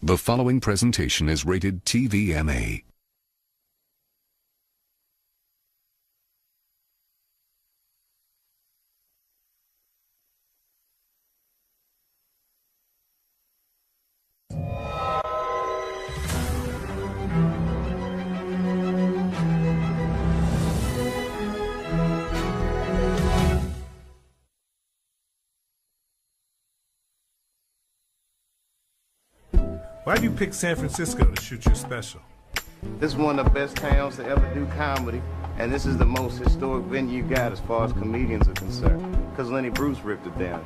The following presentation is rated TVMA. Why'd you pick San Francisco to shoot your special? This is one of the best towns to ever do comedy, and this is the most historic venue you got as far as comedians are concerned, because Lenny Bruce ripped it down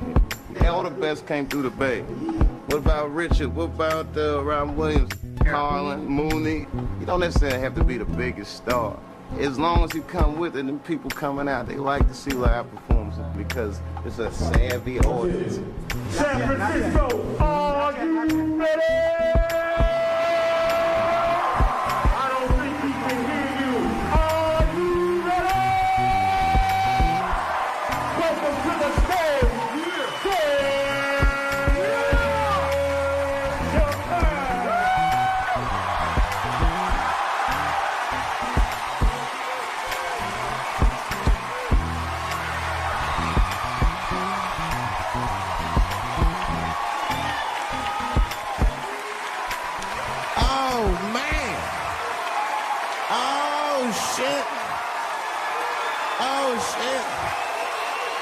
here. All the best came through the Bay. What about Richard? What about Robin Williams, Carlin, Mooney? You don't necessarily have to be the biggest star. As long as you come with it and people coming out, they like to see live performances because it's a savvy audience. San Francisco, are you ready? I don't think he can hear you. Are you ready? Welcome to the stage.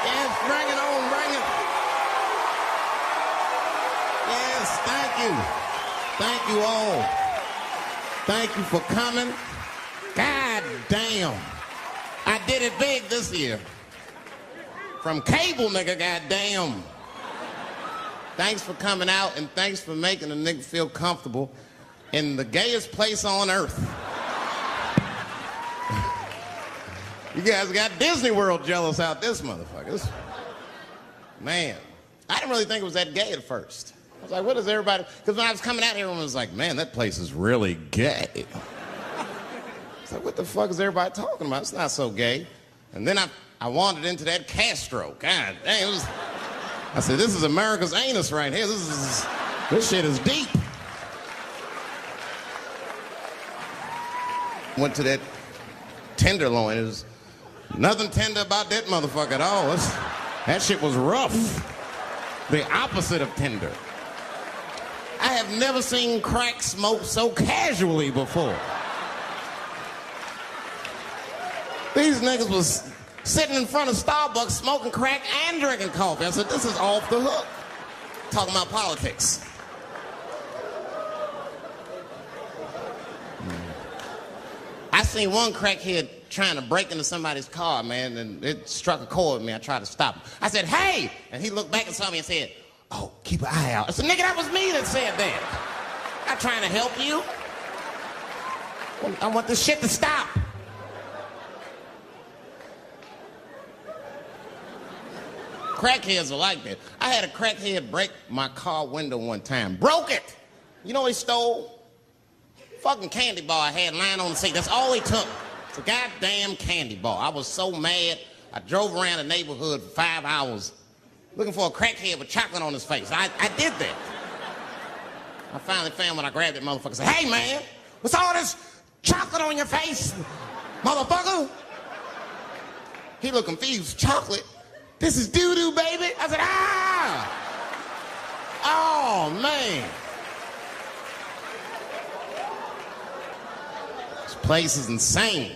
Yes, bring it on, bring it. Yes, thank you. Thank you all. Thank you for coming. God damn. I did it big this year. From cable, nigga, goddamn. Thanks for coming out, and thanks for making a nigga feel comfortable in the gayest place on earth. You guys got Disney World jealous out this motherfucker. Man, I didn't really think it was that gay at first. I was like, what is everybody... Because when I was coming out here, everyone was like, man, that place is really gay. I was like, what the fuck is everybody talking about? It's not so gay. And then I wandered into that Castro. God dang, it was... I said, this is America's anus right here. This shit is deep. Went to that Tenderloin. It was nothing tender about that motherfucker at all. That shit was rough. The opposite of tender. I have never seen crack smoked so casually before. These niggas was sitting in front of Starbucks smoking crack and drinking coffee. I said, this is off the hook. Talking about politics. I seen one crackhead trying to break into somebody's car, man, and it struck a chord with me. I tried to stop him. I said, hey! And he looked back and saw me and said, oh, keep an eye out. I said, nigga, that was me that said that. I'm not trying to help you. I want this shit to stop. Crackheads are like that. I had a crackhead break my car window one time. Broke it! You know what he stole? Fucking candy bar I had lying on the seat. That's all he took. It's a goddamn candy bar. I was so mad. I drove around the neighborhood for 5 hours looking for a crackhead with chocolate on his face. I did that. I finally found when I grabbed that motherfucker and said, hey man, what's all this chocolate on your face, motherfucker? He looked confused. Chocolate? This is doo-doo, baby. I said, ah! Oh, man. This place is insane.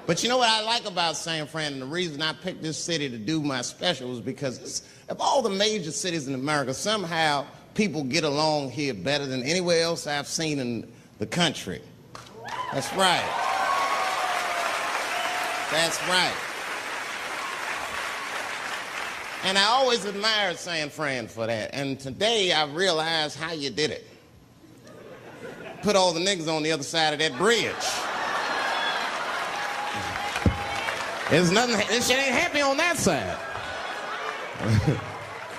But you know what I like about San Fran, and the reason I picked this city to do my special is because of all the major cities in America, somehow people get along here better than anywhere else I've seen in the country. That's right. That's right. And I always admired San Fran for that. And today I realized how you did it. Put all the niggas on the other side of that bridge. There's nothing, this shit ain't happy on that side.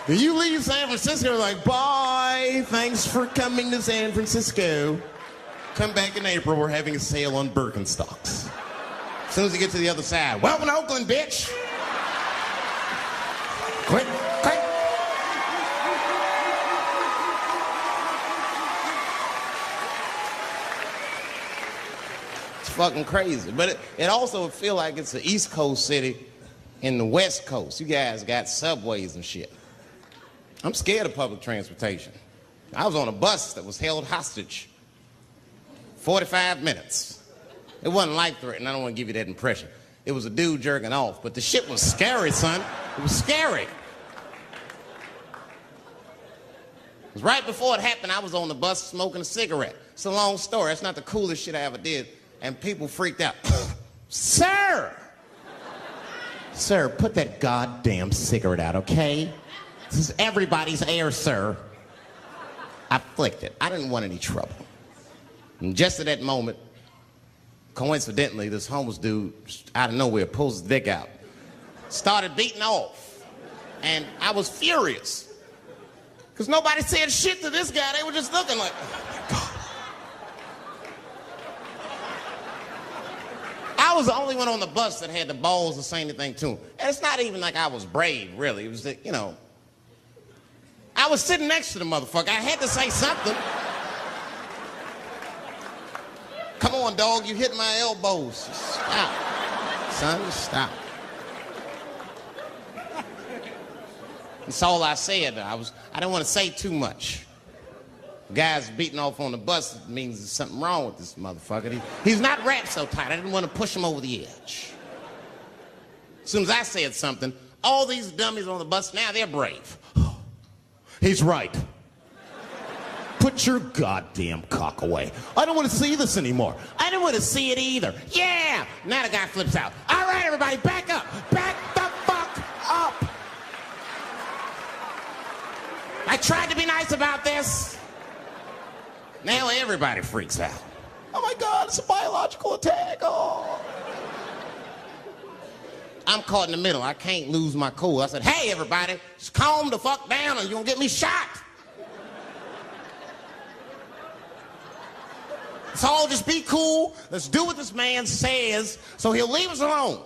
You leave San Francisco like, bye, thanks for coming to San Francisco. Come back in April, we're having a sale on Birkenstocks. As soon as you get to the other side, welcome to Oakland, bitch. Quick, quick. fucking crazy. But it also feel like it's an East Coast city in the West Coast. You guys got subways and shit. I'm scared of public transportation. I was on a bus that was held hostage 45 minutes. It wasn't life-threatening. I don't want to give you that impression. It was a dude jerking off, but the shit was scary, son. It was scary. It was right before it happened, I was on the bus smoking a cigarette. It's a long story. That's not the coolest shit I ever did. And people freaked out. Sir! Sir, put that goddamn cigarette out, okay? This is everybody's air, sir. I flicked it. I didn't want any trouble. And just at that moment, coincidentally, this homeless dude, out of nowhere, pulls his dick out. Started beating off. And I was furious. Because nobody said shit to this guy. They were just looking like, oh my God. I was the only one on the bus that had the balls to say anything to him. And it's not even like I was brave, really. It was that, you know, I was sitting next to the motherfucker. I had to say something. Come on, dog, you hit my elbows. Just stop. Son, just stop. That's all I said. I didn't want to say too much. The guy's beating off on the bus. It means there's something wrong with this motherfucker. He's not wrapped so tight. I didn't want to push him over the edge. As soon as I said something, all these dummies on the bus, now they're brave. He's right. Put your goddamn cock away. I don't want to see this anymore. I don't want to see it either. Yeah! Now the guy flips out. All right, everybody, back up. Back the fuck up. I tried to be nice about this. Now everybody freaks out. Oh my God, it's a biological attack. Oh. I'm caught in the middle. I can't lose my cool. I said, hey, everybody, just calm the fuck down or you're going to get me shot. Let's all just be cool. Let's do what this man says so he'll leave us alone.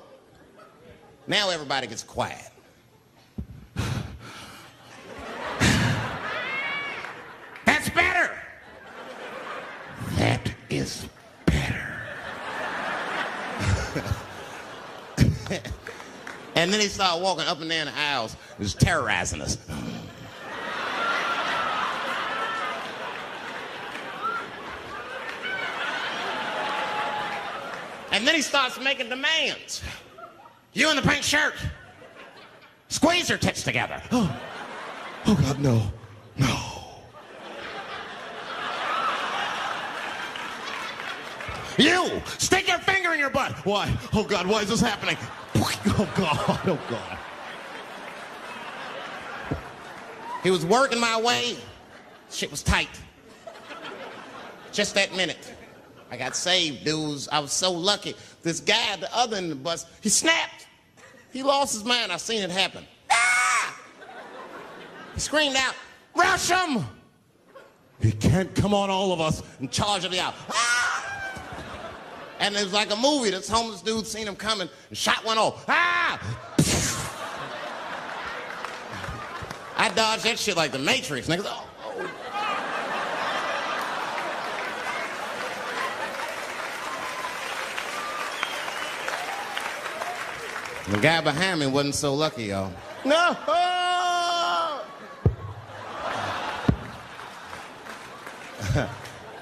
Now everybody gets quiet. That's better. That is better. And then he started walking up and down the aisles. He was terrorizing us. And then he starts making demands. You in the pink shirt, squeeze your tits together. Oh God, no, no. You, stick your finger in your butt. Why? Oh God, why is this happening? Oh God, oh God. He was working my way. Shit was tight. Just that minute. I got saved, dudes. I was so lucky. This guy at the other end of the bus, he snapped. He lost his mind. I seen it happen. Ah! He screamed out, rush him! He can't come on all of us and charge him out. Ah! And it was like a movie. This homeless dude seen him coming and shot one off. Ah! I dodged that shit like the Matrix. Niggas, oh. The guy behind me wasn't so lucky, y'all. No!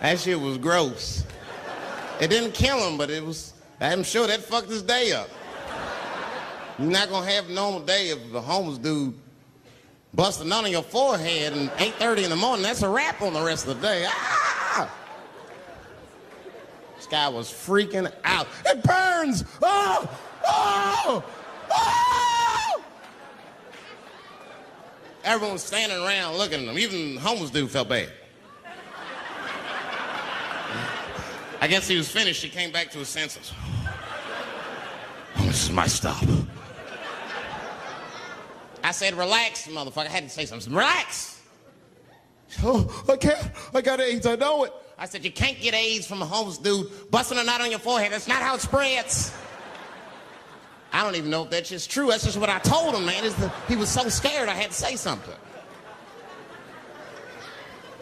That shit was gross. It didn't kill him, but it was, I'm sure that fucked his day up. You're not gonna have a normal day if the homeless dude busts a nut on your forehead and 8:30 in the morning. That's a wrap on the rest of the day. Ah! This guy was freaking out. It burns! Oh! Oh! Oh! Everyone was standing around looking at him. Even the homeless dude felt bad. I guess he was finished. He came back to his senses. Oh, this is my stop. I said, relax, motherfucker. I had to say something. Relax. Oh, I can't. I got AIDS. I know it. I said, you can't get AIDS from a homeless dude busting a nut on your forehead. That's not how it spreads. I don't even know if that's just true. That's just what I told him, man. He was so scared I had to say something.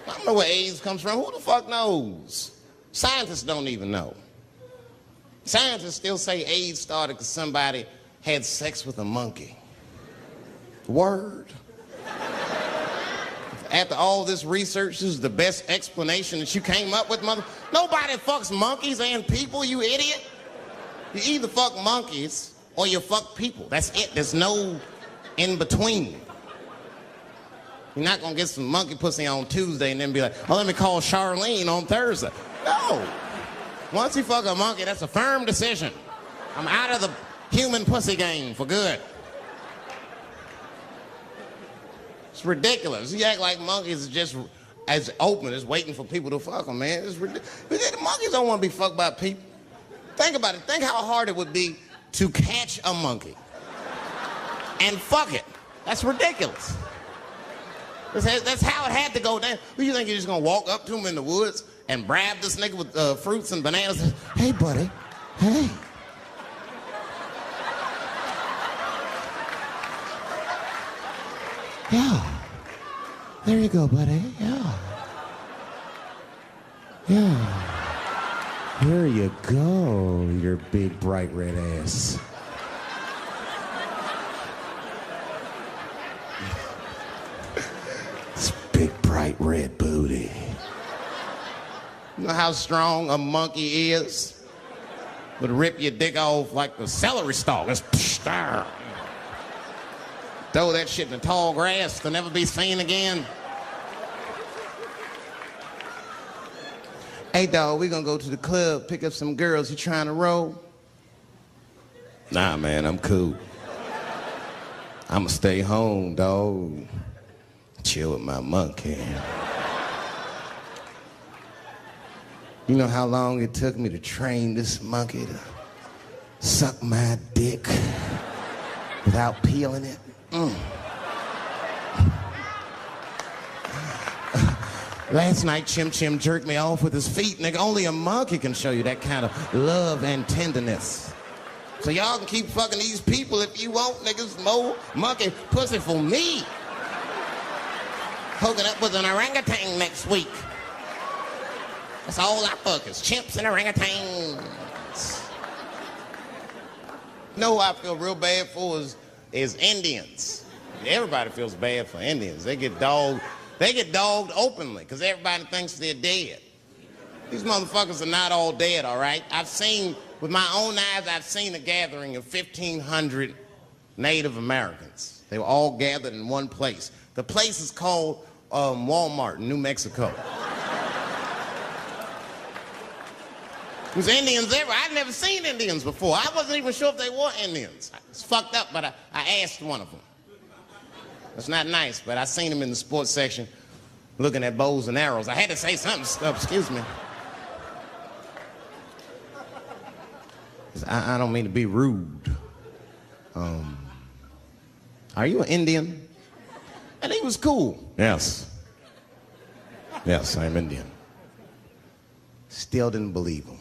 I don't know where AIDS comes from. Who the fuck knows? Scientists don't even know. Scientists still say AIDS started because somebody had sex with a monkey. Word. After all this research, this is the best explanation that you came up with, mother? Nobody fucks monkeys and people, you idiot. You either fuck monkeys or you fuck people. That's it. There's no in between. You're not gonna get some monkey pussy on Tuesday and then be like, oh, let me call Charlene on Thursday. No. Once you fuck a monkey, that's a firm decision. I'm out of the human pussy game for good. It's ridiculous. You act like monkeys are just as open as waiting for people to fuck them, man. It's ridiculous. The monkeys don't want to be fucked by people. Think about it. Think how hard it would be to catch a monkey and fuck it. That's ridiculous. That's how it had to go down. Who you think you're just gonna walk up to him in the woods and brab this nigga with fruits and bananas? Hey, buddy. Hey. Yeah. There you go, buddy. Yeah. Yeah. Here you go, your big, bright red ass. This big, bright red booty. You know how strong a monkey is? Would rip your dick off like the celery stalk. It's throw that shit in the tall grass to never be seen again. Hey, dog, we gonna go to the club, pick up some girls. You trying to roll? Nah, man, I'm cool. I'ma stay home, dog. Chill with my monkey. You know how long it took me to train this monkey to suck my dick without peeling it? Last night, Chim Chim jerked me off with his feet, nigga. Only a monkey can show you that kind of love and tenderness. So y'all can keep fucking these people if you want, niggas. More monkey pussy for me. Hooking up with an orangutan next week. That's all I fuck is chimps and orangutans. You know who I feel real bad for is Indians. Everybody feels bad for Indians. They get dogged openly because everybody thinks they're dead. These motherfuckers are not all dead, all right? With my own eyes, I've seen a gathering of 1,500 Native Americans. They were all gathered in one place. The place is called Walmart in New Mexico. There's Indians everywhere. I'd never seen Indians before. I wasn't even sure if they were Indians. It's fucked up, but I asked one of them. It's not nice, but I seen him in the sports section looking at bows and arrows. I had to say something. Excuse me. I don't mean to be rude. Are you an Indian? And he was cool. Yes. Yes, I'm Indian. Still didn't believe him.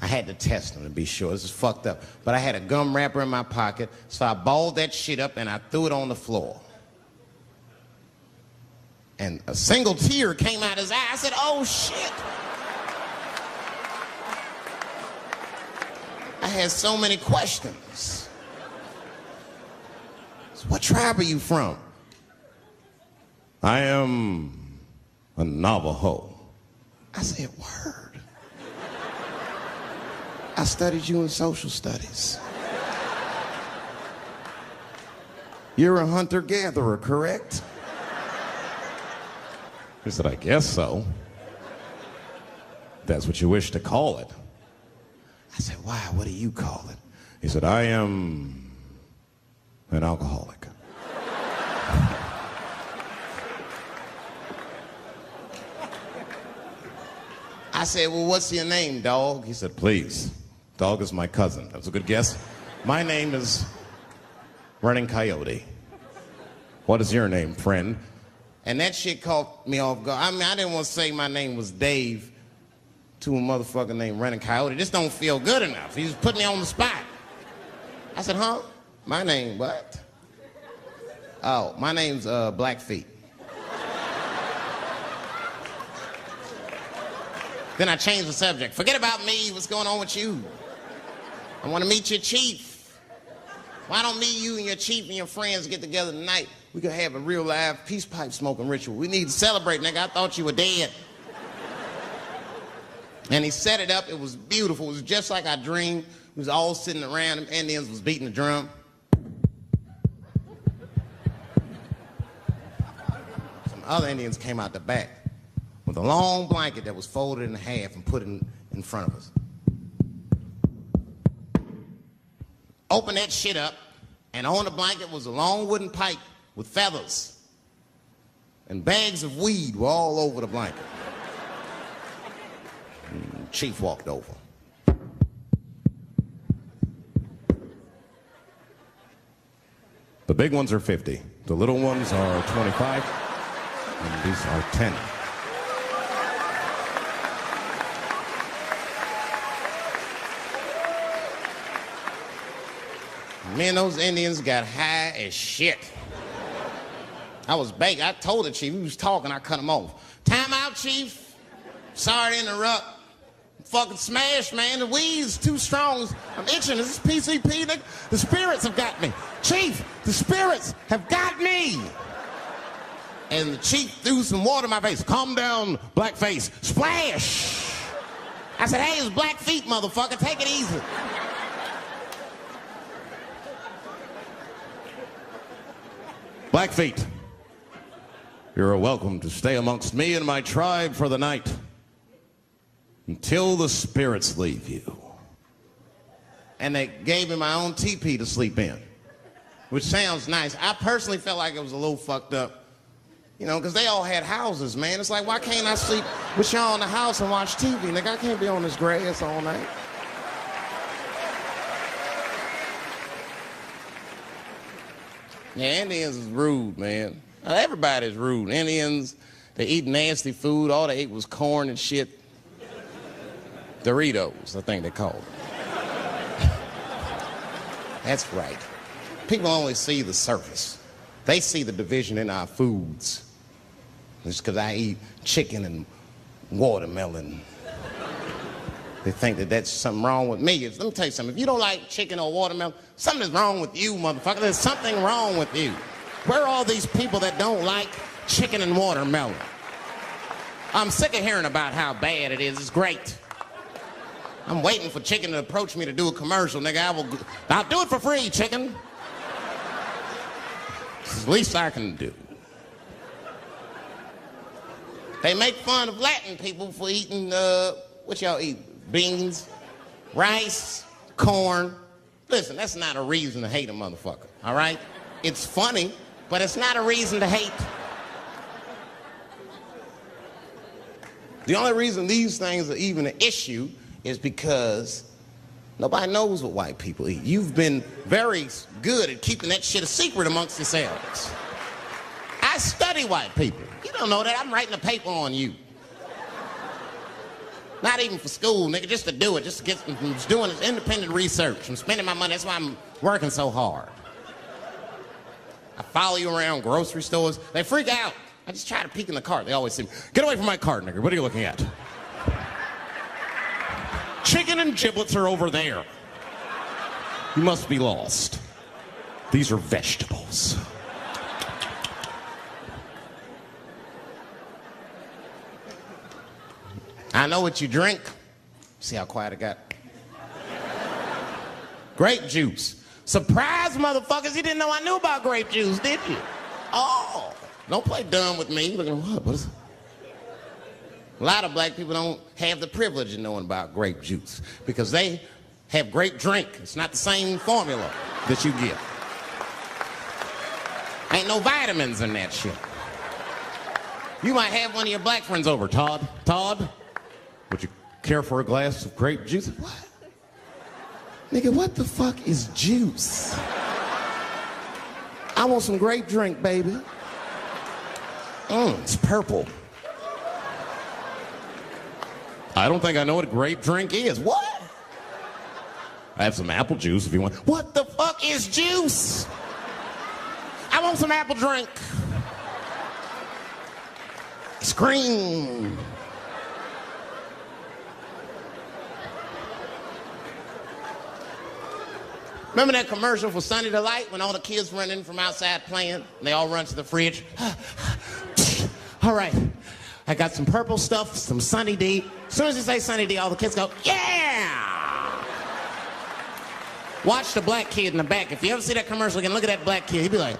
I had to test him to be sure. This is fucked up. But I had a gum wrapper in my pocket, so I balled that shit up and I threw it on the floor. And a single tear came out his eye. I said, oh, shit. I had so many questions. So what tribe are you from? I am a Navajo. I said, word. I studied you in social studies. You're a hunter-gatherer, correct? He said, I guess so. That's what you wish to call it. I said, why? What do you call it? He said, I am an alcoholic. I said, well, what's your name, dog? He said, please. Dog is my cousin. That was a good guess. My name is Running Coyote. What is your name, friend? And that shit caught me off guard. I mean, I didn't want to say my name was Dave to a motherfucker named Running Coyote. This don't feel good enough. He just put me on the spot. I said, huh? My name, what? Oh, my name's Blackfeet. Then I changed the subject. Forget about me. What's going on with you? I want to meet your chief. Why don't me, you, and your chief and your friends get together tonight? We could have a real live peace pipe smoking ritual. We need to celebrate, nigga. I thought you were dead. And he set it up. It was beautiful. It was just like I dreamed. We was all sitting around. Them Indians was beating the drum. Some other Indians came out the back with a long blanket that was folded in half and put it in front of us. Opened that shit up, and on the blanket was a long wooden pipe with feathers. And bags of weed were all over the blanket. Chief walked over. The big ones are 50. The little ones are 25. And these are 10. Me and those Indians got high as shit. I was baked. I told the chief, he was talking, I cut him off. Time out, chief. Sorry to interrupt. Fucking smashed, man. The weed's too strong. I'm itching. This is PCP, nigga. The spirits have got me. Chief, the spirits have got me. And the chief threw some water in my face. Calm down, blackface. Splash. I said, hey, it's black feet, motherfucker. Take it easy. Blackfeet, you're welcome to stay amongst me and my tribe for the night until the spirits leave you. And they gave me my own teepee to sleep in, which sounds nice. I personally felt like it was a little fucked up, you know, because they all had houses, man. It's like, why can't I sleep with y'all in the house and watch TV? Nigga, I can't be on this grass all night. Yeah, Indians is rude, man. Everybody's rude. Indians, they eat nasty food. All they ate was corn and shit. Doritos, I think they call it. That's right. People only see the surface. They see the division in our foods. Just because I eat chicken and watermelon. They think that that's something wrong with me. Let me tell you something. If you don't like chicken or watermelon, something is wrong with you, motherfucker. There's something wrong with you. Where are all these people that don't like chicken and watermelon? I'm sick of hearing about how bad it is. It's great. I'm waiting for chicken to approach me to do a commercial, nigga. I'll do it for free, chicken. It's the least I can do. They make fun of Latin people for eating, what y'all eat? Beans, rice, corn. Listen, that's not a reason to hate a motherfucker, all right? It's funny, but it's not a reason to hate. The only reason these things are even an issue is because nobody knows what white people eat. You've been very good at keeping that shit a secret amongst yourselves. I study white people. You don't know that. I'm writing a paper on you. Not even for school, nigga, just to do it, just to get, I'm just doing this independent research. I'm spending my money, that's why I'm working so hard. I follow you around grocery stores. They freak out. I just try to peek in the cart. They always say, get away from my cart, nigga. What are you looking at? Chicken and giblets are over there. You must be lost. These are vegetables. I know what you drink. See how quiet it got? Grape juice. Surprise, motherfuckers, you didn't know I knew about grape juice, did you? Oh, don't play dumb with me. Looking at what is it? A lot of black people don't have the privilege of knowing about grape juice because they have grape drink. It's not the same formula that you get. Ain't no vitamins in that shit. You might have one of your black friends over. Todd, would you care for a glass of grape juice? What? Nigga, what the fuck is juice? I want some grape drink, baby. It's purple. I don't think I know what a grape drink is. What? I have some apple juice if you want. What the fuck is juice? I want some apple drink. Scream. Remember that commercial for Sunny Delight when all the kids run in from outside playing and they all run to the fridge? All right, I got some purple stuff, some Sunny D. As soon as you say Sunny D, all the kids go, yeah! Watch the black kid in the back. If you ever see that commercial again, look at that black kid. He'd be like,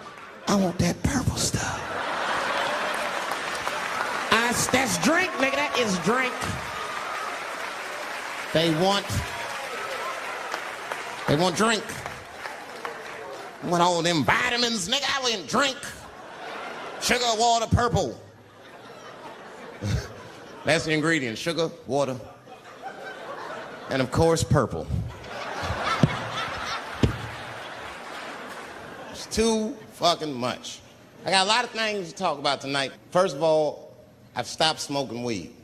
I want that purple stuff. That's drink, nigga. That is drink. They want drink. I want all them vitamins, nigga. I want drink. Sugar, water, purple. That's the ingredient. Sugar, water, and of course, purple. It's too fucking much. I got a lot of things to talk about tonight. First of all, I've stopped smoking weed.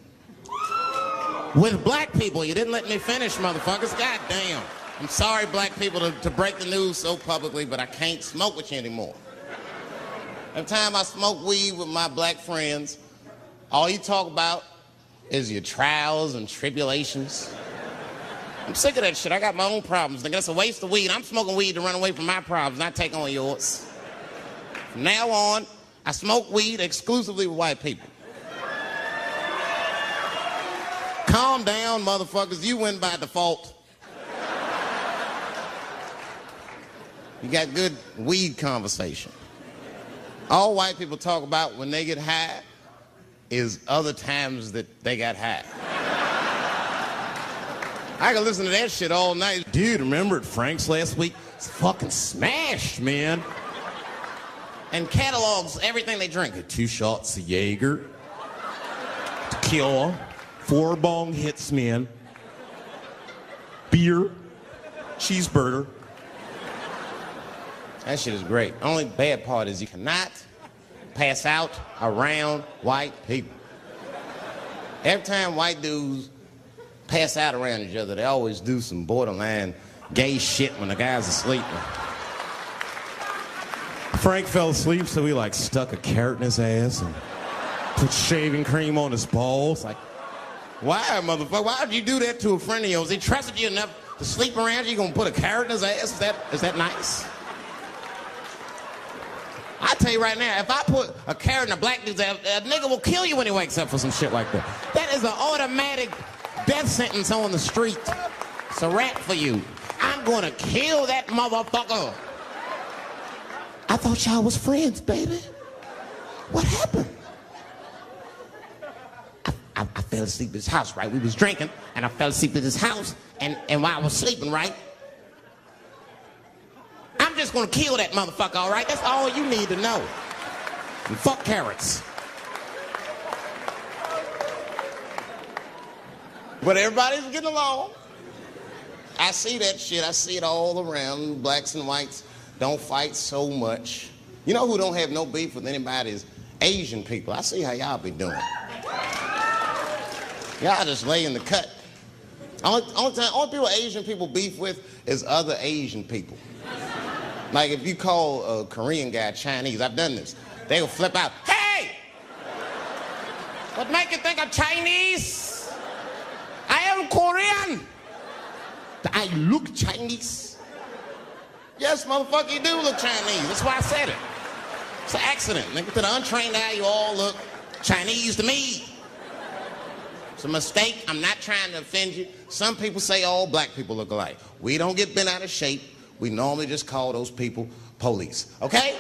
With black people. You didn't let me finish, motherfuckers. God damn. I'm sorry, black people, to break the news so publicly, but I can't smoke with you anymore. Every time I smoke weed with my black friends, all you talk about is your trials and tribulations. I'm sick of that shit. I got my own problems. Nigga, that's a waste of weed. I'm smoking weed to run away from my problems, not take on yours. From now on, I smoke weed exclusively with white people. Calm down, motherfuckers. You win by default. You got good weed conversation. All white people talk about when they get high is other times that they got high. I can listen to that shit all night. Dude, remember at Frank's last week? It's fucking smashed, man. And catalogs everything they drink. 2 shots of Jaeger, tequila, 4 bong hits, man, beer, cheeseburger. That shit is great. Only bad part is you cannot pass out around white people. Every time white dudes pass out around each other, they always do some borderline gay shit when the guy's asleep. Frank fell asleep, so he like stuck a carrot in his ass and put shaving cream on his balls. Like, why, motherfucker? Why would you do that to a friend of yours? He trusted you enough to sleep around you. You gonna put a carrot in his ass? Is that nice? I tell you right now, if I put a carrot in a black dude's ass, a nigga will kill you when he wakes up for some shit like that. That is an automatic death sentence on the street. It's a rap for you. I'm gonna kill that motherfucker. I thought y'all was friends, baby. What happened? I fell asleep at his house, right? We was drinking, and I fell asleep at his house, and while I was sleeping, right? I'm just gonna kill that motherfucker, all right? That's all you need to know. And fuck carrots. But everybody's getting along. I see that shit. I see it all around. Blacks and whites don't fight so much. You know who don't have no beef with anybody is Asian people. I see how y'all be doing. Y'all just lay in the cut. Only people Asian people beef with is other Asian people. Like if you call a Korean guy Chinese, I've done this. They will flip out, hey! What make you think I'm Chinese? I am Korean. I look Chinese. Yes, motherfucker, you do look Chinese. That's why I said it. It's an accident. Nigga, to the untrained eye, you all look Chinese to me. It's a mistake. I'm not trying to offend you. Some people say all black people look alike. We don't get bent out of shape. We normally just call those people police, okay?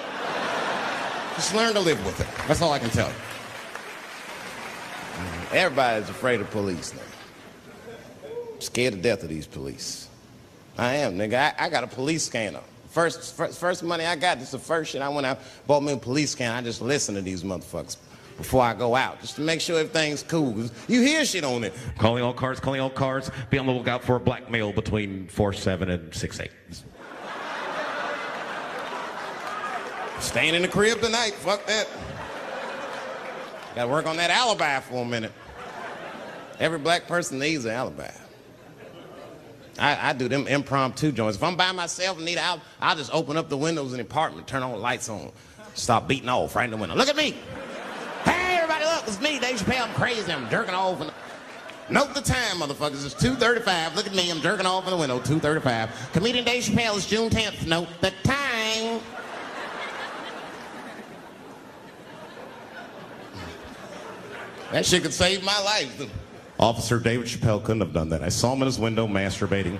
Just learn to live with it. That's all I can tell you. Everybody's afraid of police now. I'm scared to death of these police. I am, nigga. I got a police scanner. First money I got, this is the first shit I went out, bought me a police scanner. I just listen to these motherfuckers before I go out, just to make sure everything's cool. You hear shit on it. Calling all cars, be on the lookout for a black male between 4'7" and 6'8". Staying in the crib tonight, fuck that. Gotta work on that alibi for a minute. Every black person needs an alibi. I do them impromptu joints. If I'm by myself and need an alibi, I'll just open up the windows in the apartment, turn all the lights on, stop beating off right in the window. Look at me. Hey, everybody, look, it's me, Dave Chappelle. I'm crazy, I'm jerking off. Note the time, motherfuckers. It's 2:35. Look at me. I'm jerking off in the window. 2:35. Comedian Dave Chappelle is June 10th. Note the time. That shit could save my life. Officer David Chappelle couldn't have done that. I saw him in his window masturbating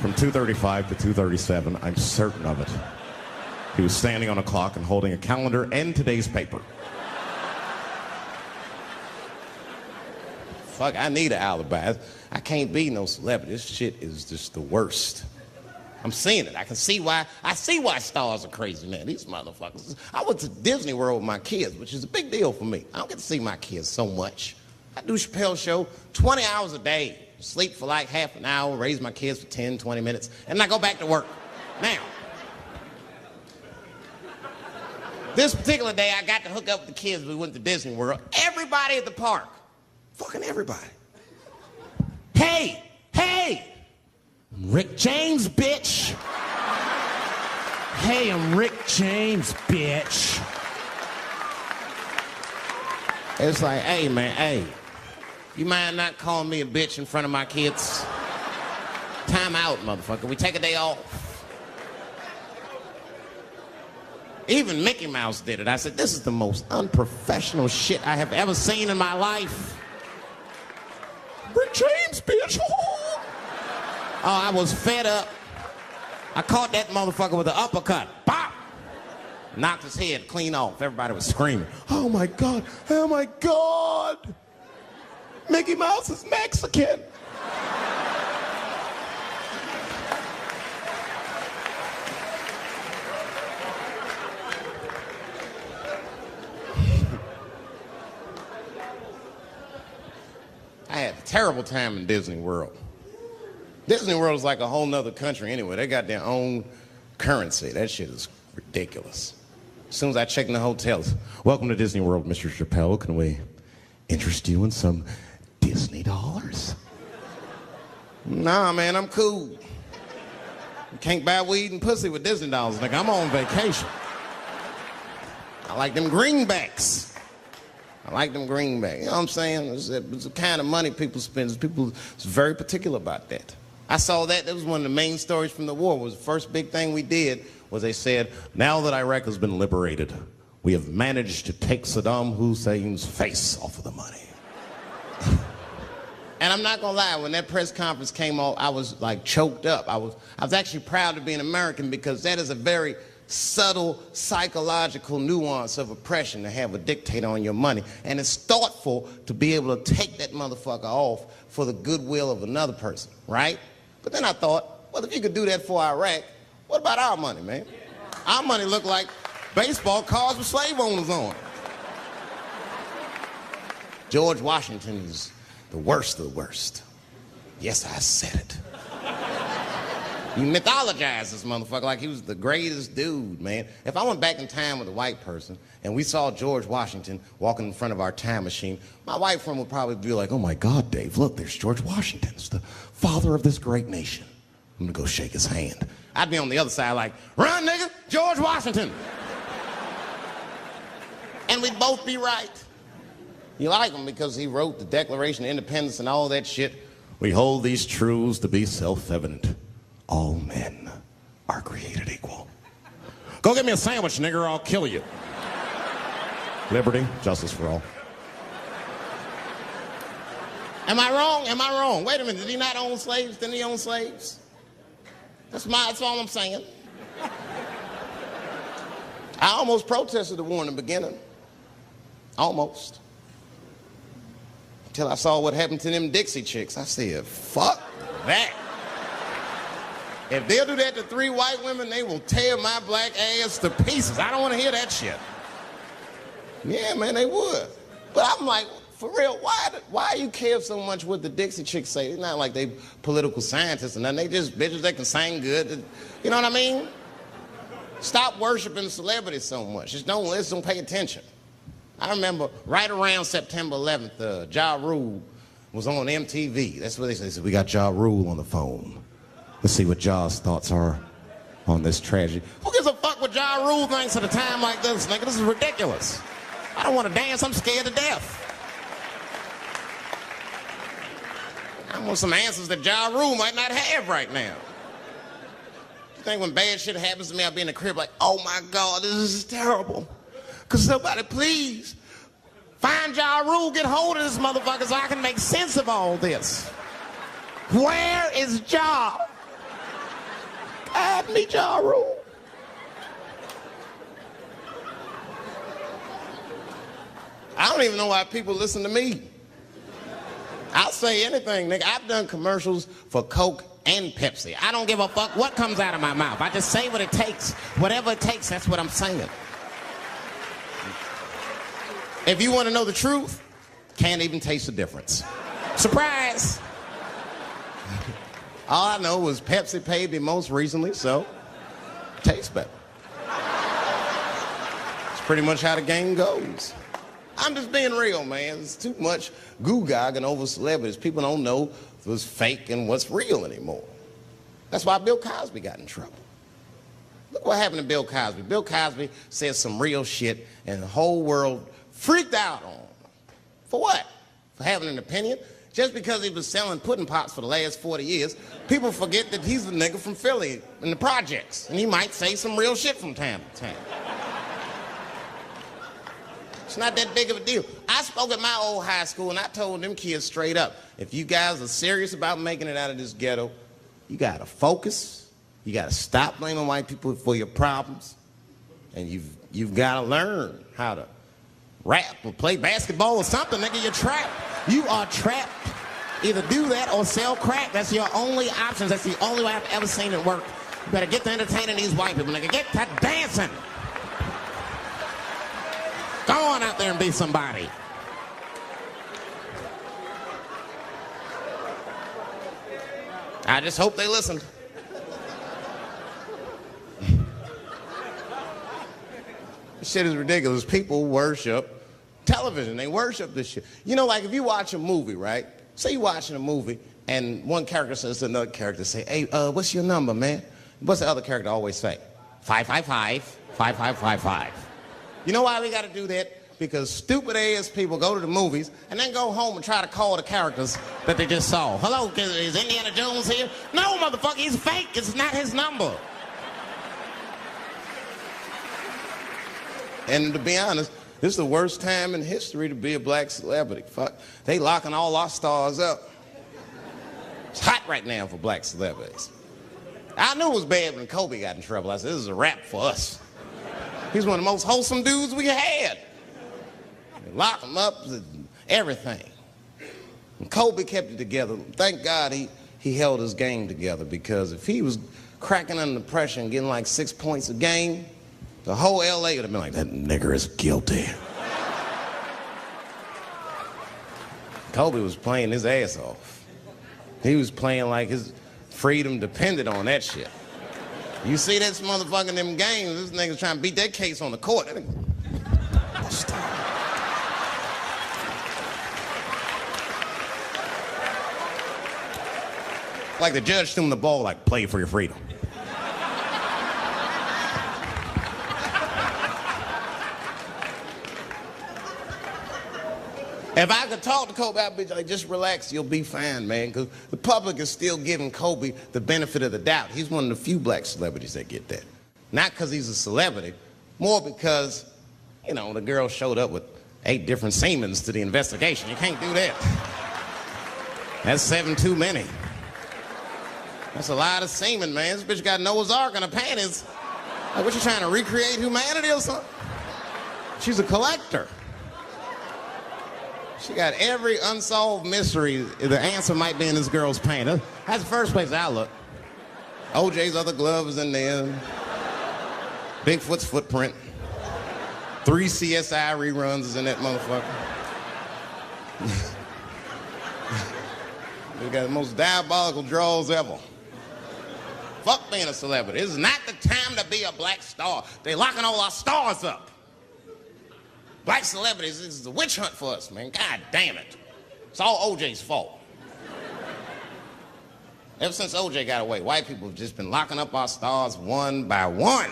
from 2:35 to 2:37. I'm certain of it. He was standing on a clock and holding a calendar and today's paper. Fuck, I need an alibi. I can't be no celebrity. This shit is just the worst. I'm seeing it. I can see why. I see why stars are crazy, man. These motherfuckers. I went to Disney World with my kids, which is a big deal for me. I don't get to see my kids so much. I do Chappelle show 20 hours a day. Sleep for like half an hour, raise my kids for 10, 20 minutes, and I go back to work. Now, this particular day, I got to hook up with the kids. We went to Disney World. Everybody at the park. Fucking everybody. Hey, hey, Rick James, bitch. Hey, I'm Rick James, bitch. It's like, hey, man, hey. You mind not calling me a bitch in front of my kids? Time out, motherfucker. We take a day off. Even Mickey Mouse did it. I said, this is the most unprofessional shit I have ever seen in my life. Rick James, bitch. Oh, I was fed up. I caught that motherfucker with an uppercut. Bop! Knocked his head clean off. Everybody was screaming. Oh my God, oh my God. Mickey Mouse is Mexican. I had a terrible time in Disney World. Disney World is like a whole nother country anyway. They got their own currency. That shit is ridiculous. As soon as I check in the hotels, welcome to Disney World, Mr. Chappelle. Can we interest you in some Disney dollars? Nah, man, I'm cool. You can't buy weed and pussy with Disney dollars. Like, I'm on vacation. I like them greenbacks. I like them greenbacks. You know what I'm saying? It's the kind of money people spend. People is very particular about that. I saw that. That was one of the main stories from the war. It was the first big thing we did was they said, now that Iraq has been liberated, we have managed to take Saddam Hussein's face off of the money. And I'm not gonna lie, when that press conference came off, I was like choked up. I was actually proud to be an American because that is a very subtle psychological nuance of oppression to have a dictator on your money. And it's thoughtful to be able to take that motherfucker off for the goodwill of another person, right? But then I thought, well, if you could do that for Iraq, what about our money, man? Our money looked like baseball cards with slave owners on. George Washington is the worst of the worst. Yes, I said it. You mythologize this motherfucker like he was the greatest dude, man. If I went back in time with a white person and we saw George Washington walking in front of our time machine, my white friend would probably be like, oh my God, Dave, look, there's George Washington. It's the father of this great nation. I'm gonna go shake his hand. I'd be on the other side like, run, nigga, George Washington. And we'd both be right. You like him because he wrote the Declaration of Independence and all that shit. We hold these truths to be self-evident. All men are created equal. Go get me a sandwich, nigger, or I'll kill you. Liberty, justice for all. Am I wrong? Am I wrong? Wait a minute, did he not own slaves? Didn't he own slaves? That's all I'm saying. I almost protested the war in the beginning. Almost. Until I saw what happened to them Dixie chicks. I said, fuck that. If they'll do that to 3 white women, they will tear my black ass to pieces. I don't want to hear that shit. Yeah, man, they would. But I'm like, for real, why you care so much what the Dixie chicks say? It's not like they political scientists or nothing. They just bitches that can sing good. You know what I mean? Stop worshiping celebrities so much. Just don't listen, don't pay attention. I remember right around September 11th, Ja Rule was on MTV. That's what they said. We got Ja Rule on the phone. Let's see what Ja's thoughts are on this tragedy. Who gives a fuck what Ja Rule thinks at a time like this, nigga? This is ridiculous. I don't want to dance. I'm scared to death. I want some answers that Ja Rule might not have right now. You think when bad shit happens to me, I'll be in the crib like, oh my God, this is terrible. Could somebody please find Ja Rule, get hold of this motherfucker so I can make sense of all this. Where is Ja? Guide me, Ja Rule. I don't even know why people listen to me. I'll say anything, nigga. I've done commercials for Coke and Pepsi. I don't give a fuck what comes out of my mouth. I just say what it takes. Whatever it takes, that's what I'm saying. If you want to know the truth, can't even taste the difference. Surprise! All I know was Pepsi paid me most recently, so tastes better. It's pretty much how the game goes. I'm just being real, man. There's too much goo-gagging over celebrities. People don't know what's fake and what's real anymore. That's why Bill Cosby got in trouble. Look what happened to Bill Cosby. Bill Cosby said some real shit, and the whole world freaked out on him. For what? For having an opinion? Just because he was selling pudding pops for the last 40 years, people forget that he's a nigga from Philly in the projects, and he might say some real shit from time to time. It's not that big of a deal. I spoke at my old high school, and I told them kids straight up, if you guys are serious about making it out of this ghetto, you got to focus. You got to stop blaming white people for your problems. And you've got to learn how to rap or play basketball or something, nigga. You're trapped. You are trapped. Either do that or sell crack. That's your only options. That's the only way I've ever seen it work. You better get to entertaining these white people, nigga. Get to dancing. Go on out there and be somebody. I just hope they listen. This shit is ridiculous. People worship television. They worship this shit. You know, like if you watch a movie, right? Say you're watching a movie and one character says to another character, say, hey, what's your number, man? What's the other character always say? 555, 5555. You know why we got to do that? Because stupid ass people go to the movies and then go home and try to call the characters that they just saw. Hello, is Indiana Jones here? No, motherfucker, he's fake. It's not his number. And to be honest, this is the worst time in history to be a black celebrity. Fuck, they locking all our stars up. It's hot right now for black celebrities. I knew it was bad when Kobe got in trouble. I said, this is a wrap for us. He's one of the most wholesome dudes we had. They lock him up and everything. And Kobe kept it together. Thank God he held his game together, because if he was cracking under pressure and getting like 6 points a game, the whole LA would have been like, that nigger is guilty. Kobe was playing his ass off. He was playing like his freedom depended on that shit. You see this motherfucker in them games, this nigga's trying to beat that case on the court. Like the judge threw him the ball, like, play for your freedom. If I could talk to Kobe, I'd be like, just relax, you'll be fine, man. Because the public is still giving Kobe the benefit of the doubt. He's one of the few black celebrities that get that. Not because he's a celebrity, more because, you know, the girl showed up with 8 different semens to the investigation. You can't do that. That's 7 too many. That's a lot of semen, man. This bitch got Noah's Ark in her panties. Like, what, you trying to recreate humanity or something? She's a collector. She got every unsolved mystery. The answer might be in this girl's paint. That's the first place I look. OJ's other glove is in there. Bigfoot's footprint. 3 CSI reruns is in that motherfucker. We got the most diabolical draws ever. Fuck being a celebrity. This is not the time to be a black star. They locking all our stars up. Black celebrities, this is a witch hunt for us, man. God damn it. It's all OJ's fault. Ever since OJ got away, white people have just been locking up our stars one by one.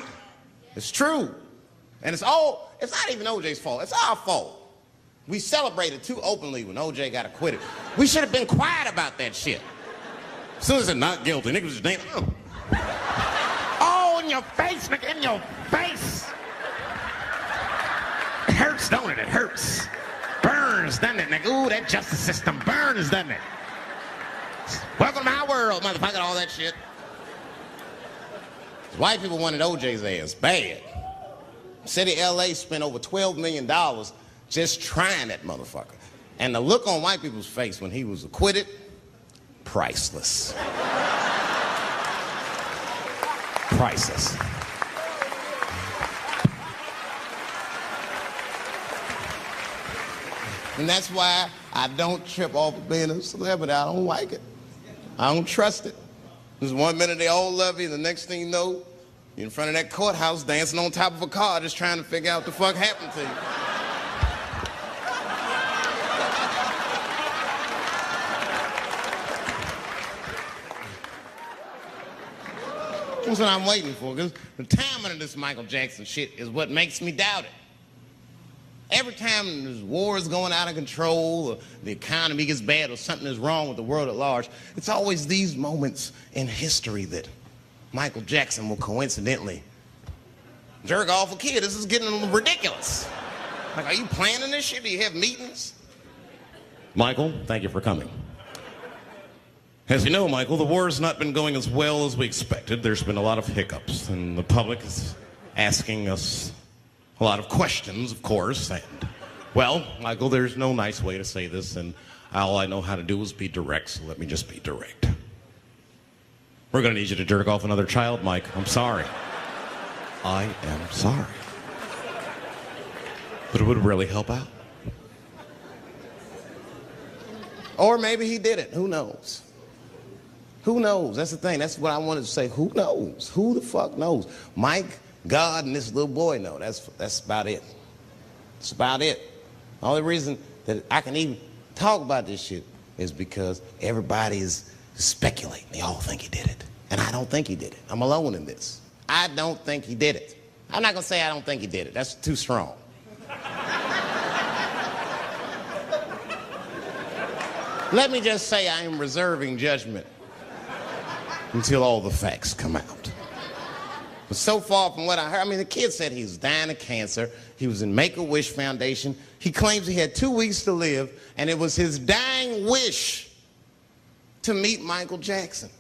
It's true. And it's not even OJ's fault. It's our fault. We celebrated too openly when OJ got acquitted. We should have been quiet about that shit. As soon as it's not guilty, niggas just damn. Oh, in your face, nigga, in your face. It hurts, don't it? It hurts. Burns, doesn't it, nigga? Ooh, that justice system burns, doesn't it? Welcome to my world, motherfucker, all that shit. White people wanted OJ's ass bad. City of LA spent over $12 million just trying that motherfucker. And the look on white people's face when he was acquitted, priceless. Priceless. And that's why I don't trip off of being a celebrity. I don't like it. I don't trust it. There's 1 minute they all love you, and the next thing you know, you're in front of that courthouse dancing on top of a car just trying to figure out what the fuck happened to you. That's what I'm waiting for, because the timing of this Michael Jackson shit is what makes me doubt it. Every time there's wars going out of control, or the economy gets bad, or something is wrong with the world at large, it's always these moments in history that Michael Jackson will coincidentally jerk off a kid. This is getting ridiculous. Like, are you planning this shit? Do you have meetings? Michael, thank you for coming. As you know, Michael, the war has not been going as well as we expected. There's been a lot of hiccups, and the public is asking us a lot of questions, of course. And, well, Michael, there's no nice way to say this, and all I know how to do is be direct, so let me just be direct. We're going to need you to jerk off another child, Mike. I'm sorry. I am sorry. But it would really help out. Or maybe he did it. Who knows? Who knows? That's the thing. That's what I wanted to say. Who knows? Who the fuck knows? Mike, God, and this little boy know. That's about it. That's about it. The only reason that I can even talk about this shit is because everybody is speculating. They all think he did it. And I don't think he did it. I'm alone in this. I don't think he did it. I'm not going to say I don't think he did it. That's too strong. Let me just say I am reserving judgment until all the facts come out. But so far from what I heard, I mean, the kid said he was dying of cancer. He was in Make-A-Wish Foundation. He claims he had 2 weeks to live, and it was his dying wish to meet Michael Jackson.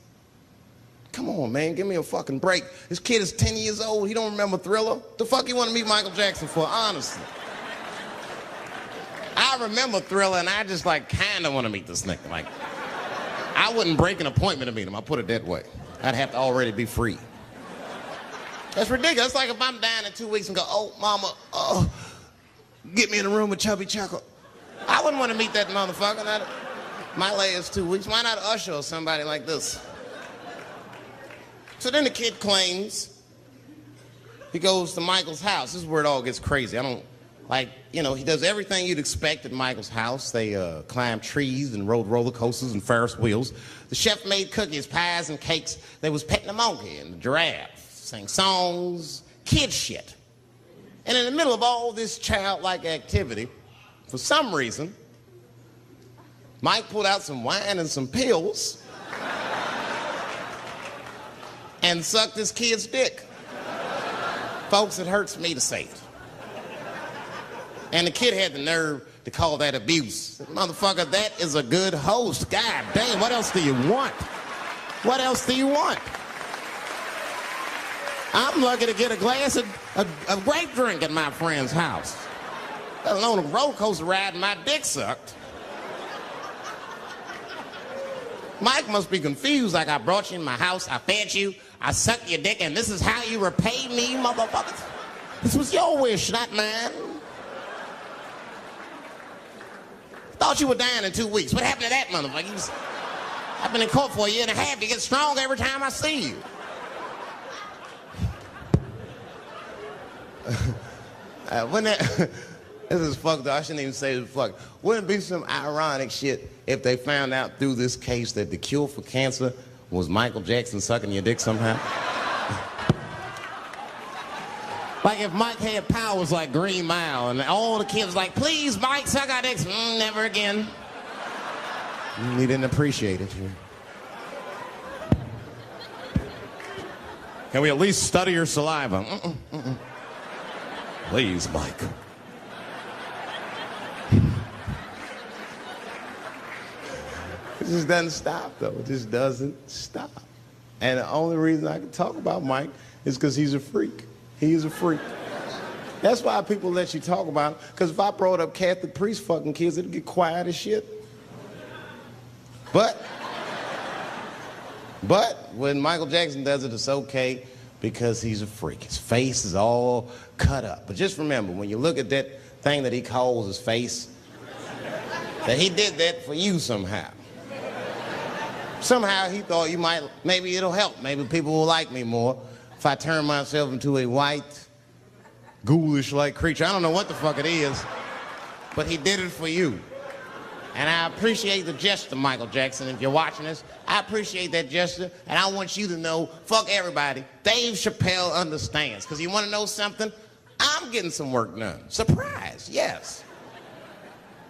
Come on, man, give me a fucking break. This kid is 10 years old. He don't remember Thriller. The fuck you want to meet Michael Jackson for, honestly? I remember Thriller, and I just, like, kind of want to meet this nigga. Like, I wouldn't break an appointment to meet him. I'll put it that way. I'd have to already be free. That's ridiculous. It's like if I'm dying in 2 weeks and go, oh, mama, get me in a room with Chubby Chuckle. I wouldn't want to meet that motherfucker. My last 2 weeks. Why not Usher or somebody like this? So then the kid claims he goes to Michael's house. This is where it all gets crazy. I don't, like, you know, he does everything you'd expect at Michael's house. They climbed trees and rode roller coasters and Ferris wheels. The chef made cookies, pies, and cakes. They was petting a monkey and the giraffe, sang songs, kid shit. And in the middle of all this childlike activity, for some reason, Mike pulled out some wine and some pills and sucked his kid's dick. Folks, it hurts me to say it. And the kid had the nerve to call that abuse. Motherfucker, that is a good host. God damn, what else do you want? What else do you want? I'm lucky to get a glass of grape drink at my friend's house. Let alone a roller coaster ride and my dick sucked. Mike must be confused, like I brought you in my house, I fed you, I sucked your dick, and this is how you repay me, motherfuckers? This was your wish, not mine. Thought you were dying in 2 weeks. What happened to that motherfucker? I've been in court for a year and a half. You get stronger every time I see you. This is fucked up. I shouldn't even say this fucked. Wouldn't it be some ironic shit if they found out through this case that the cure for cancer was Michael Jackson sucking your dick somehow? Like if Mike had powers like Green Mile and all the kids like, please, Mike, suck our dicks. Never again. He didn't appreciate it. Can we at least study your saliva? Please, Mike. It just doesn't stop, though. It just doesn't stop. And the only reason I can talk about Mike is because he's a freak. He's a freak. That's why people let you talk about him. Because if I brought up Catholic priest fucking kids, it'd get quiet as shit. But when Michael Jackson does it, it's okay because he's a freak. His face is all cut up. But just remember, when you look at that thing that he calls his face, that he did that for you somehow. Somehow he thought you might, maybe it'll help. Maybe people will like me more if I turn myself into a white, ghoulish-like creature. I don't know what the fuck it is, but he did it for you. And I appreciate the gesture, Michael Jackson. If you're watching this, I appreciate that gesture. And I want you to know, fuck everybody, Dave Chappelle understands. Because you want to know something? I'm getting some work done. Surprise, yes.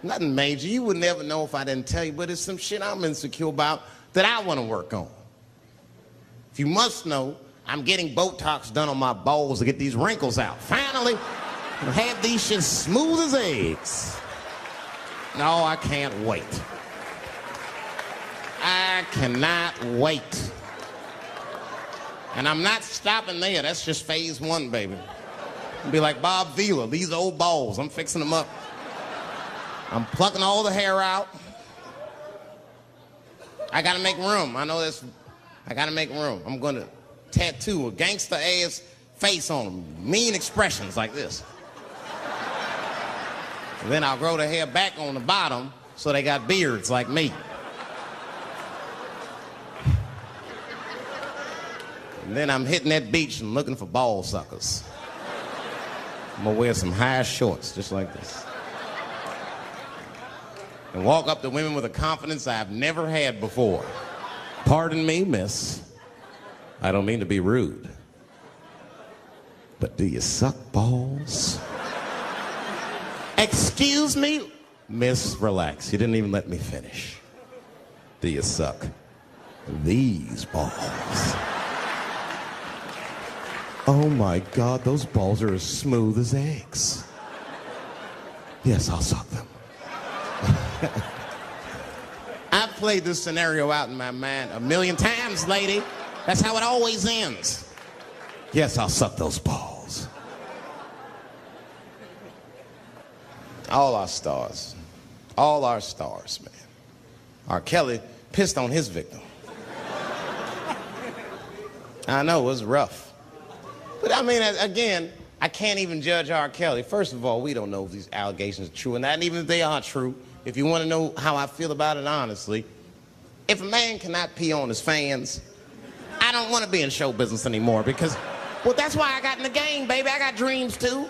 Nothing major. You would never know if I didn't tell you, but it's some shit I'm insecure about that I want to work on. If you must know, I'm getting Botox done on my balls to get these wrinkles out. Finally, I'll have these shits smooth as eggs. No, I can't wait. I cannot wait. And I'm not stopping there. That's just phase one, baby. I'll be like Bob Vila, these old balls. I'm fixing them up. I'm plucking all the hair out. I gotta make room. I know this. I gotta make room. I'm gonna tattoo a gangster-ass face on them. Mean expressions like this. And then I'll grow the hair back on the bottom so they got beards like me. And then I'm hitting that beach and looking for ball suckers. I'm gonna wear some high shorts just like this. And walk up to women with a confidence I've never had before. Pardon me, miss. I don't mean to be rude. But do you suck balls? Excuse me? Miss, relax. You didn't even let me finish. Do you suck these balls? Oh my God, those balls are as smooth as eggs. Yes, I'll suck them. I've played this scenario out in my mind a million times, lady. That's how it always ends. Yes, I'll suck those balls. All our stars, man. R. Kelly pissed on his victim. I know, it was rough. But I mean, again, I can't even judge R. Kelly. First of all, we don't know if these allegations are true or not, and even if they are true, if you want to know how I feel about it honestly, if a man cannot pee on his fans, I don't want to be in show business anymore because, well, that's why I got in the game, baby. I got dreams too.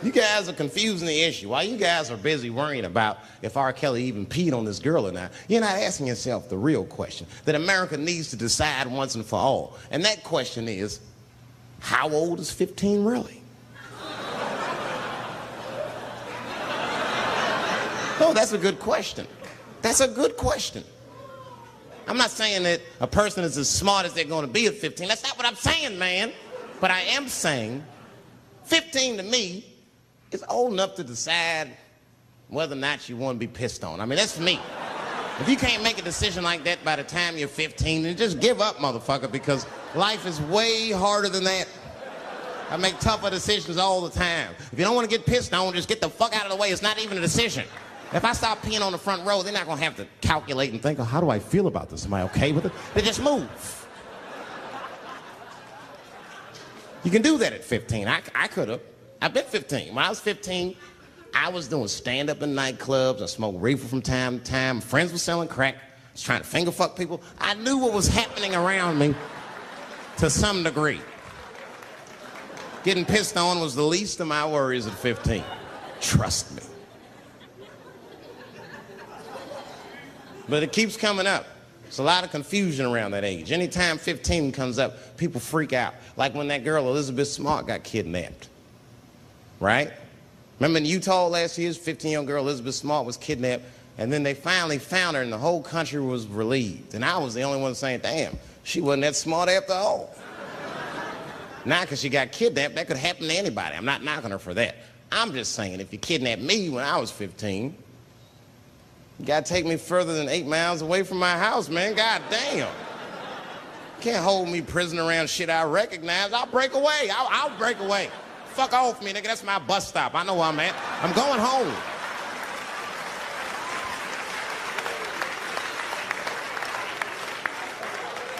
You guys are confusing the issue. While you guys are busy worrying about if R. Kelly even peed on this girl or not, you're not asking yourself the real question that America needs to decide once and for all. And that question is, how old is 15 really? No, that's a good question. That's a good question. I'm not saying that a person is as smart as they're going to be at 15. That's not what I'm saying, man. But I am saying 15 to me is old enough to decide whether or not you want to be pissed on. I mean, that's me. If you can't make a decision like that by the time you're 15, then just give up, motherfucker, because life is way harder than that. I make tougher decisions all the time. If you don't want to get pissed on, just get the fuck out of the way. It's not even a decision. If I stop peeing on the front row, they're not going to have to calculate and think, oh, how do I feel about this? Am I okay with it? They just move. You can do that at 15. I could have. I've been 15. When I was 15, I was doing stand-up in nightclubs. I smoked reefer from time to time. Friends were selling crack. I was trying to finger fuck people. I knew what was happening around me to some degree. Getting pissed on was the least of my worries at 15. Trust me. But it keeps coming up. There's a lot of confusion around that age. Anytime 15 comes up, people freak out. Like when that girl, Elizabeth Smart, got kidnapped. Right? Remember in Utah last year, 15-year-old girl Elizabeth Smart was kidnapped, and then they finally found her and the whole country was relieved. And I was the only one saying, damn, she wasn't that smart after all. Now, because she got kidnapped, that could happen to anybody. I'm not knocking her for that. I'm just saying, if you kidnapped me when I was 15, you gotta take me further than 8 miles away from my house, man. God damn. Can't hold me prisoner around shit I recognize. I'll break away. I'll break away. Fuck off me, nigga. That's my bus stop. I know where I'm at. I'm going home.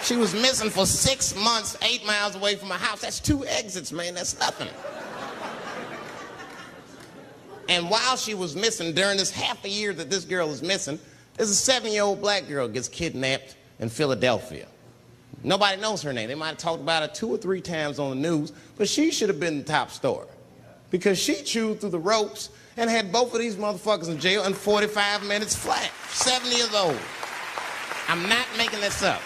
She was missing for 6 months, 8 miles away from my house. That's 2 exits, man. That's nothing. And while she was missing, during this half a year that this girl is missing, there's a 7-year-old black girl gets kidnapped in Philadelphia. Nobody knows her name. They might have talked about her 2 or 3 times on the news, but she should have been the top story because she chewed through the ropes and had both of these motherfuckers in jail in 45 minutes flat. 7 years old. I'm not making this up.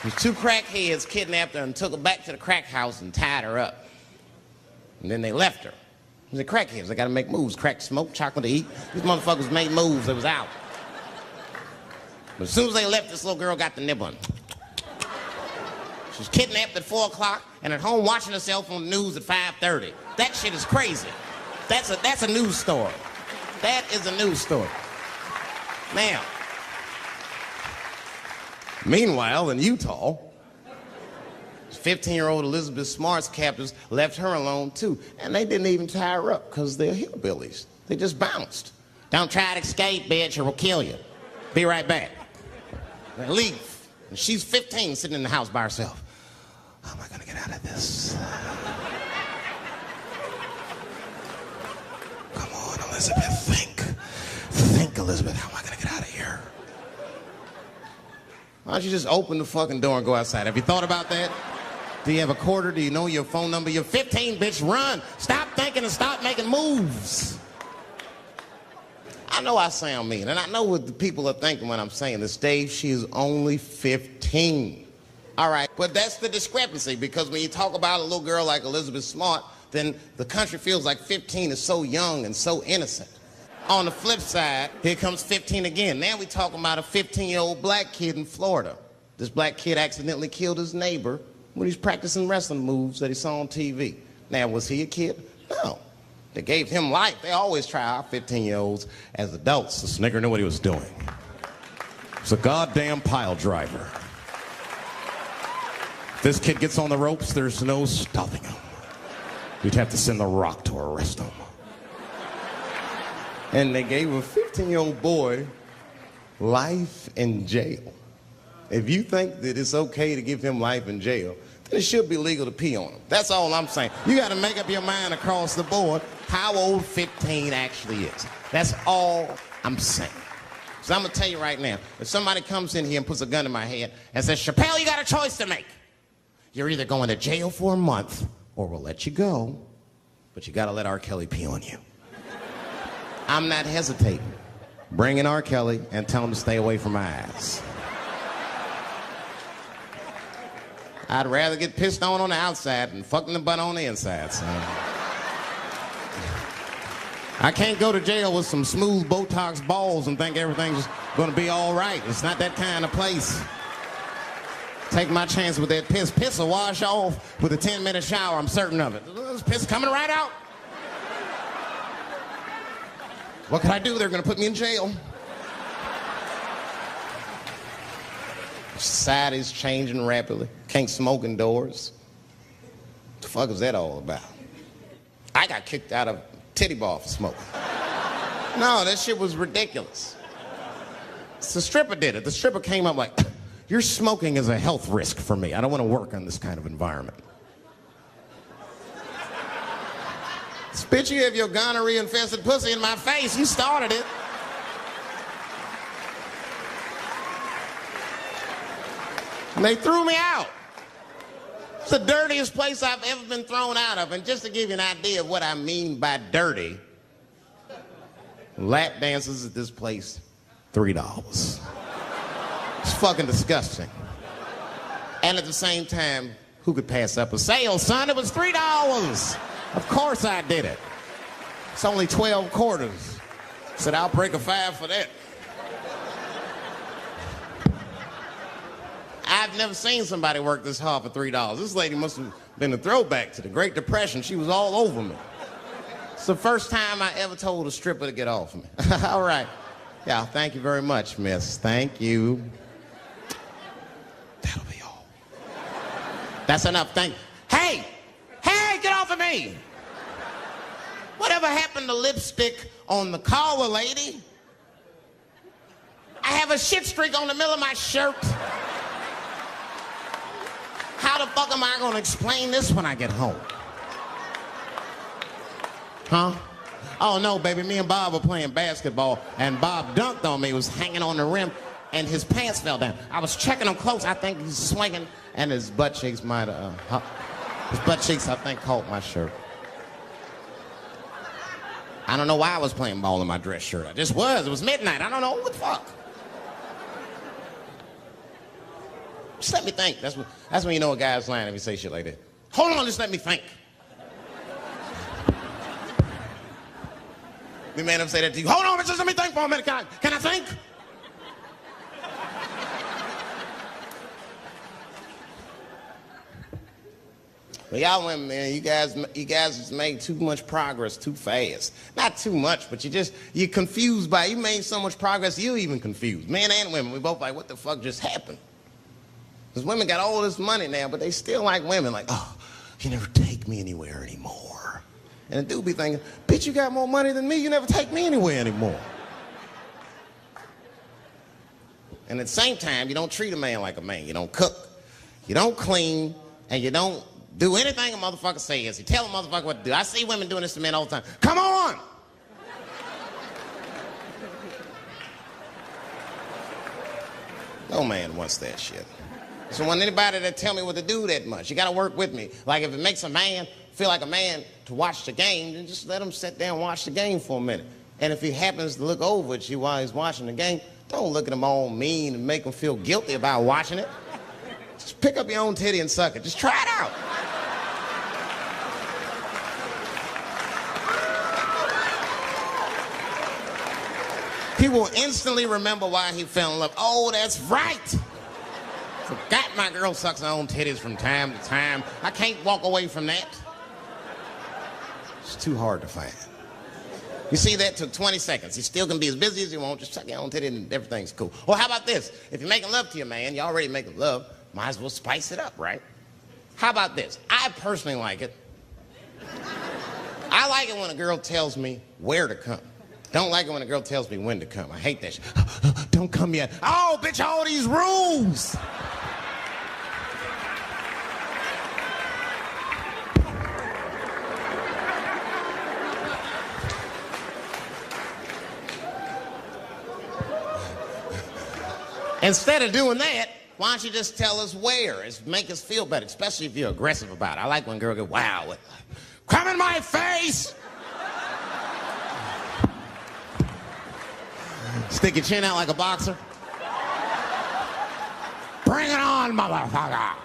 These 2 crackheads kidnapped her and took her back to the crack house and tied her up. And then they left her. They're crackheads. They got to make moves. Crack, smoke, chocolate to eat. These motherfuckers made moves. They was out. But as soon as they left, this little girl got the nibbling. She was kidnapped at 4 o'clock and at home watching herself on the news at 5:30. That shit is crazy. That's a news story. That is a news story. Now, meanwhile, in Utah, 15-year-old Elizabeth Smart's captors left her alone, too. And they didn't even tie her up because they're hillbillies. They just bounced. Don't try to escape, bitch, or we'll kill you. Be right back. They leave. And she's 15, sitting in the house by herself. How am I going to get out of this? Come on, Elizabeth, think. Think, Elizabeth, how am I going to get out of here? Why don't you just open the fucking door and go outside? Have you thought about that? Do you have a quarter? Do you know your phone number? You're 15, bitch, run. Stop thinking and stop making moves. I know I sound mean, and I know what the people are thinking when I'm saying this. Dave, she is only 15. All right, but that's the discrepancy, because when you talk about a little girl like Elizabeth Smart, then the country feels like 15 is so young and so innocent. On the flip side, here comes 15 again. Now we're talking about a 15-year-old black kid in Florida. This black kid accidentally killed his neighbor when he's practicing wrestling moves that he saw on TV. Now, was he a kid? No. They gave him life. They always try our 15-year-olds as adults. The Snicker knew what he was doing. It's a goddamn pile driver. If this kid gets on the ropes, there's no stopping him. You'd have to send the Rock to arrest him. And they gave a 15-year-old boy life in jail. If you think that it's okay to give him life in jail, then it should be legal to pee on him. That's all I'm saying. You got to make up your mind across the board how old 15 actually is. That's all I'm saying. So I'm going to tell you right now, if somebody comes in here and puts a gun in my head and says, Chappelle, you got a choice to make. You're either going to jail for a month or we'll let you go, but you got to let R. Kelly pee on you. I'm not hesitating. Bring in R. Kelly and tell him to stay away from my ass. I'd rather get pissed on the outside than fucking the butt on the inside, son. I can't go to jail with some smooth Botox balls and think everything's gonna be all right. It's not that kind of place. Take my chance with that piss. Piss will wash off with a 10-minute shower, I'm certain of it. There's piss coming right out. What can I do? They're gonna put me in jail. Society's changing rapidly. Can't smoke indoors. What the fuck is that all about? I got kicked out of titty bar for smoking. No, that shit was ridiculous. The stripper did it. The stripper came up like, your smoking is a health risk for me. I don't want to work in this kind of environment. Bitch, you have your gonorrhea-infested pussy in my face. You started it. And they threw me out. It's the dirtiest place I've ever been thrown out of. And just to give you an idea of what I mean by dirty, lap dances at this place $3. It's fucking disgusting. And at the same time, who could pass up a sale, son? It was $3. Of course I did it. It's only 12 quarters. Said, I'll break a 5 for that. I've never seen somebody work this hard for $3. This lady must have been a throwback to the Great Depression. She was all over me. It's the first time I ever told a stripper to get off me. All right. Yeah, thank you very much, miss. Thank you. That'll be all. That's enough. Thank you. Hey! Hey, get off of me! Whatever happened to lipstick on the collar, lady? I have a shit streak on the middle of my shirt. How the fuck am I gonna explain this when I get home? Huh? Oh no, baby, me and Bob were playing basketball and Bob dunked on me, was hanging on the rim, and his pants fell down. I was checking him close, I think he's swinging, and his butt cheeks might have, his butt cheeks, I think, caught my shirt. I don't know why I was playing ball in my dress shirt. I just was. It was midnight. I don't know. What the fuck? Just let me think. That's when you know a guy's lying if he say shit like that. Hold on, just let me think. We made him say that to you. Hold on, just let me think for a minute. Can I think? But y'all women, man, you guys just made too much progress too fast. Not too much, but you're confused by it. You made so much progress, you're even confused. Men and women, we both like, what the fuck just happened? Because women got all this money now, but they still like women. Like, oh, you never take me anywhere anymore. And the dude be thinking, bitch, you got more money than me, you never take me anywhere anymore. And at the same time, you don't treat a man like a man. You don't cook, you don't clean, and you don't do anything a motherfucker says. You tell a motherfucker what to do. I see women doing this to men all the time. Come on! No man wants that shit. So want anybody to tell me what to do that much. You gotta work with me. Like if it makes a man feel like a man to watch the game, then just let him sit there and watch the game for a minute. And if he happens to look over at you while he's watching the game, don't look at him all mean and make him feel guilty about watching it. Just pick up your own titty and suck it. Just try it out. He will instantly remember why he fell in love. Oh, that's right. Forgot my girl sucks her own titties from time to time. I can't walk away from that. It's too hard to find. You see, that took 20 seconds. You still can be as busy as you want. Just suck your own titty and everything's cool. Well, how about this? If you're making love to your man, you're already making love, might as well spice it up, right? How about this? I personally like it. I like it when a girl tells me where to come. Don't like it when a girl tells me when to come. I hate that shit. Don't come yet. Oh, bitch, all these rules. Instead of doing that, why don't you just tell us where? It's make us feel better, especially if you're aggressive about it. I like when a girl goes, wow, come in my face! Stick your chin out like a boxer. Bring it on, motherfucker.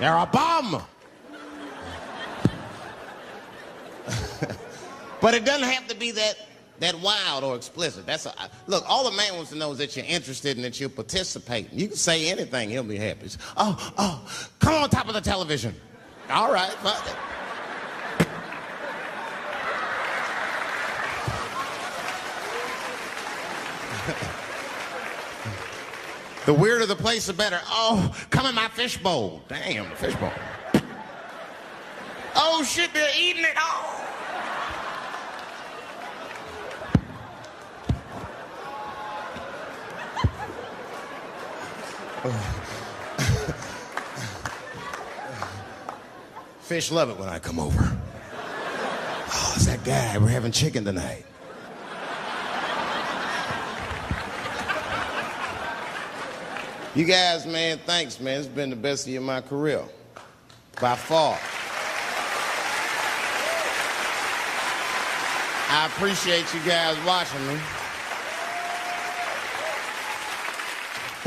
You're a bum. But it doesn't have to be that wild or explicit. Look, all the man wants to know is that you're interested and that you're participating. You can say anything, he'll be happy. Oh, come on top of the television. All right, fuck it. The weirder the place, the better. Oh, come in my fishbowl. Damn, fishbowl. Oh, shit, they're eating it. Oh. Fish love it when I come over. Oh, it's that guy. We're having chicken tonight. You guys, man, thanks, man. It's been the best year of my career. By far. I appreciate you guys watching me.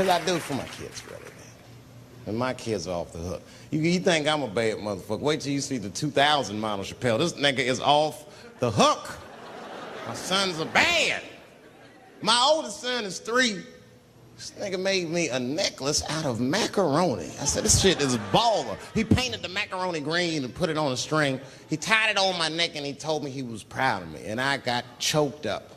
Because I do it for my kids, really, man. And my kids are off the hook. You think I'm a bad motherfucker. Wait till you see the 2000 model Chappelle. This nigga is off the hook. My sons are bad. My oldest son is 3. This nigga made me a necklace out of macaroni. I said, this shit is baller. He painted the macaroni green and put it on a string. He tied it on my neck and he told me he was proud of me. And I got choked up.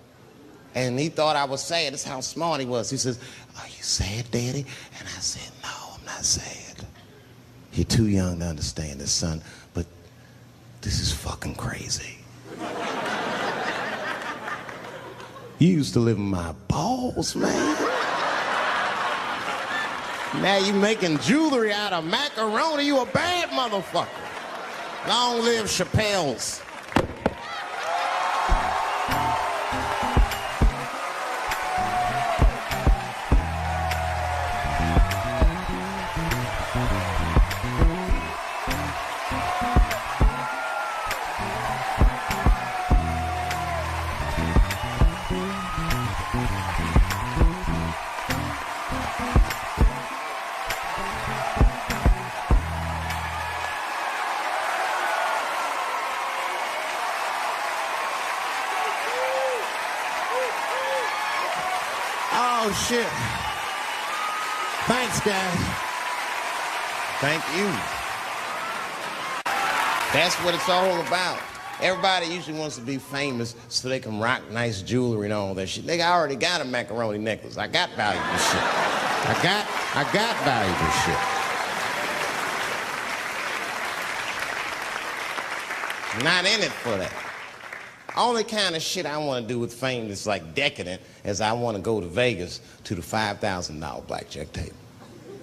And he thought I was sad. That's how smart he was. He says, are you sad, Daddy? And I said, no, I'm not sad. You're too young to understand this, son, but this is fucking crazy. You used to live in my balls, man. Now you making jewelry out of macaroni. You a bad motherfucker. Long live Chappelle's. Oh, shit. Thanks, guys. Thank you. That's what it's all about. Everybody usually wants to be famous so they can rock nice jewelry and all that shit. Nigga, I already got a macaroni necklace. I got valuable shit. I got valuable shit. Not in it for that. Only kind of shit I want to do with fame that's like decadent is I want to go to Vegas to the $5,000 blackjack table.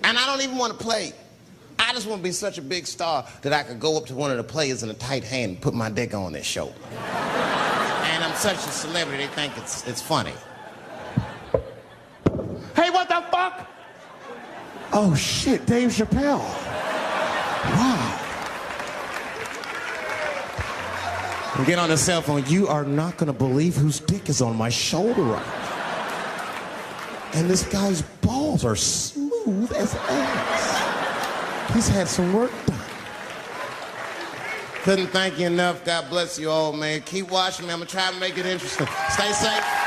And I don't even want to play. I just want to be such a big star that I could go up to one of the players in a tight hand and put my dick on their shoulder. And I'm such a celebrity, they think it's funny. Hey, what the fuck? Oh, shit, Dave Chappelle. Wow. And get on the cell phone. You are not going to believe whose dick is on my shoulder right now. And this guy's balls are smooth as ass. He's had some work done. Couldn't thank you enough. God bless you all, man. Keep watching me. I'm going to try to make it interesting. Stay safe.